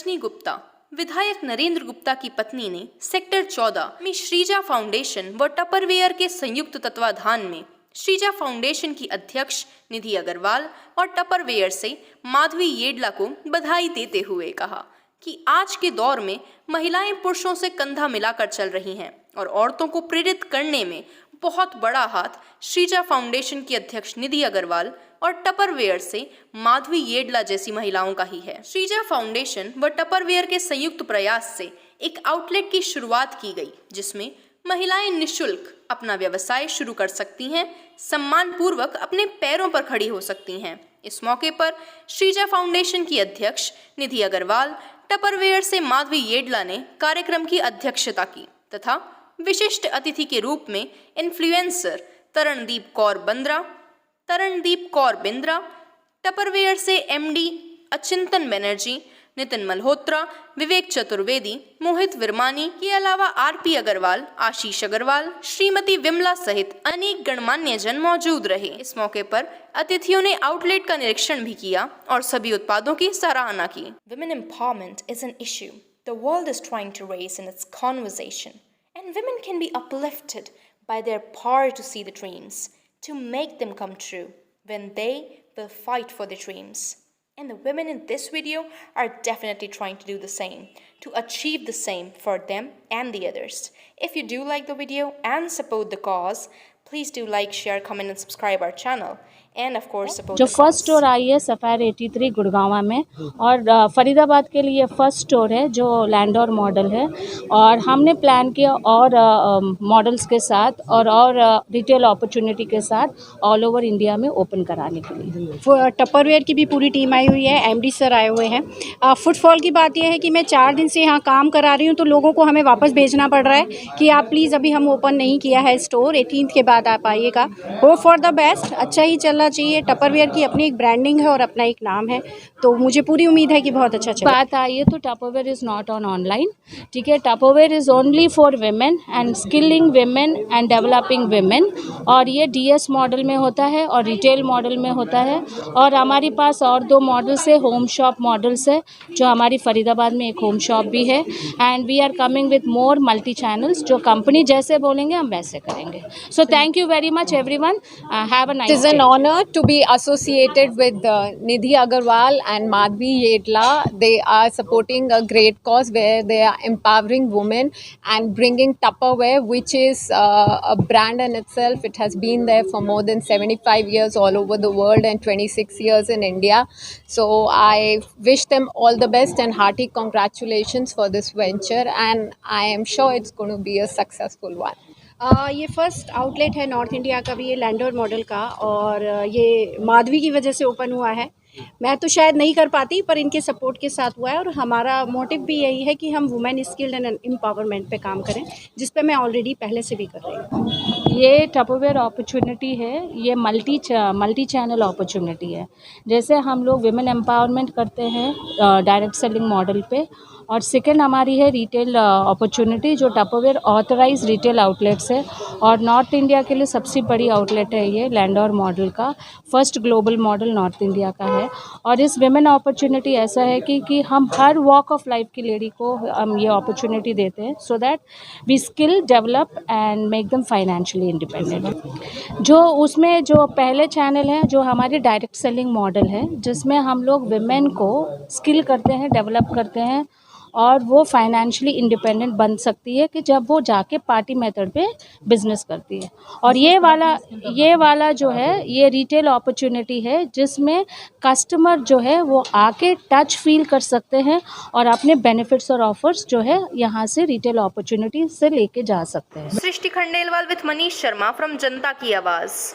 रजनी गुप्ता विधायक नरेंद्र गुप्ता की पत्नी ने सेक्टर 14 में श्रीजा फाउंडेशन व टपरवेयर के संयुक्त तत्वाधान में श्रीजा फाउंडेशन की अध्यक्ष निधि अग्रवाल और टपरवेयर से माधवी येडला को बधाई देते हुए कहा कि आज के दौर में महिलाएं पुरुषों से कंधा मिलाकर चल रही हैं और औरतों को प्रेरित करने में बहुत बड़ा हाथ श्रीजा फाउंडेशन की अध्यक्ष निधि अग्रवाल और टपरवेयर से माधवी येडला जैसी महिलाओं का ही है। श्रीजा फाउंडेशन व टपरवेयर के संयुक्त प्रयास से एक आउटलेट की शुरुआत की गई जिसमें महिलाएं निःशुल्क अपना व्यवसाय शुरू कर सकती हैं, सम्मान पूर्वक अपने पैरों पर खड़ी हो सकती हैं। इस मौके पर श्रीजा फाउंडेशन की अध्यक्ष निधि अग्रवाल, टपरवेयर से माधवी येडला ने कार्यक्रम की अध्यक्षता की तथा विशिष्ट अतिथि के रूप में इन्फ्लुएंसर तरणदीप कौर बिंद्रा, टपरवेयर से एमडी अचिंतन बनर्जी, नितिन मल्होत्रा, विवेक चतुर्वेदी, मोहित विरमानी के अलावा आरपी अग्रवाल, आशीष अग्रवाल, श्रीमती विमला सहित अनेक गणमान्य जन मौजूद रहे। इस मौके पर अतिथियों ने आउटलेट का निरीक्षण भी किया और सभी उत्पादों की सराहना की। Women empowerment is an issue the world is trying to raise in its conversation, and women can be uplifted by their power to see the dreams, to make them come true when they will fight for their dreams. And the women in this video are definitely trying to do the same, to achieve the same for them and the others. If you do like the video and support the cause, please do like, share, comment and subscribe our channel. And of course support जो the first cause. Store I है sapphire 83 Gurgaon में और फरीदाबाद के लिए first store है जो Landour model है। और हमने प्लान किया और मॉडल्स के साथ और रिटेल अपॉर्चुनिटी के साथ ऑल ओवर इंडिया में ओपन कराने के लिए। टपरवेयर की भी पूरी टीम आई हुई है, एमडी सर आए हुए हैं। फुटफॉल की बात यह है कि मैं 4 दिन से यहाँ काम करा रही हूँ तो लोगों को हमें वापस भेजना पड़ रहा है कि आप प्लीज़ अभी हम ओपन नहीं किया है स्टोर, 18 के बाद आप आइएगा। होप फॉर द बेस्ट, अच्छा ही चलना चाहिए। टपरवेयर की अपनी एक ब्रांडिंग है और अपना एक नाम है, तो मुझे पूरी उम्मीद है कि बहुत अच्छा चले। बात आई है तो Tupperware is not on online, ठीक है। Tupperware is only for women and skilling women and developing women, और ये डीएस मॉडल में होता है और रिटेल मॉडल में होता है। और हमारे पास और 2 मॉडल्स है, होम शॉप मॉडल्स है, जो हमारी फरीदाबाद में एक होम शॉप भी है। And we are coming with more multi channels, जो कंपनी जैसे बोलेंगे हम वैसे करेंगे। So thank you very much everyone, have a nice day. It is an honor to be associated with Nidhi Agarwal and Madhvi Yedla. They are supporting a great cause where they are empowering women and bringing Tupperware, which is a brand in itself. It has been there for more than 75 years all over the world and 26 years in India. So I wish them all the best and hearty congratulations for this venture, and I am sure it's going to be a successful one. ये first outlet है north India का भी, ये Landour model का, और ये माधवी की वजह से ओपन हुआ है। मैं तो शायद नहीं कर पाती पर इनके सपोर्ट के साथ हुआ है, और हमारा मोटिव भी यही है कि हम वुमेन स्किल्ड एंड एम्पावरमेंट पे काम करें, जिस पे मैं ऑलरेडी पहले से भी कर रही हूँ। ये टपरवेयर अपॉर्चुनिटी है, ये मल्टी चैनल अपॉर्चुनिटी है। जैसे हम लोग विमेन एम्पावरमेंट करते हैं डायरेक्ट सेलिंग मॉडल पे, और सेकेंड हमारी है रिटेल अपॉर्चुनिटी, जो टपरवेयर ऑथराइज रिटेल आउटलेट्स है। और नॉर्थ इंडिया के लिए सबसे बड़ी आउटलेट है ये लैंडोर मॉडल का, first global model north India का है। और इस विमेन अपॉर्चुनिटी ऐसा है कि हम हर वॉक ऑफ लाइफ की लेडी को हम ये अपॉर्चुनिटी देते हैं, so that we skill develop and make them financially independent. जो उसमें जो पहले चैनल है जो हमारी डायरेक्ट सेलिंग मॉडल है, जिसमें हम लोग विमेन को स्किल करते हैं, डेवलप करते हैं, और वो फाइनेंशियली इंडिपेंडेंट बन सकती है कि जब वो जाके पार्टी मेथड पे बिजनेस करती है। और ये वाला जो है ये रिटेल अपॉर्चुनिटी है, जिसमें कस्टमर जो है वो आके टच फील कर सकते हैं और अपने बेनिफिट्स और ऑफर्स जो है यहाँ से रिटेल अपॉर्चुनिटी से लेके जा सकते हैं। सृष्टि खंडेलवाल विथ मनीष शर्मा फ्रॉम जनता की आवाज़।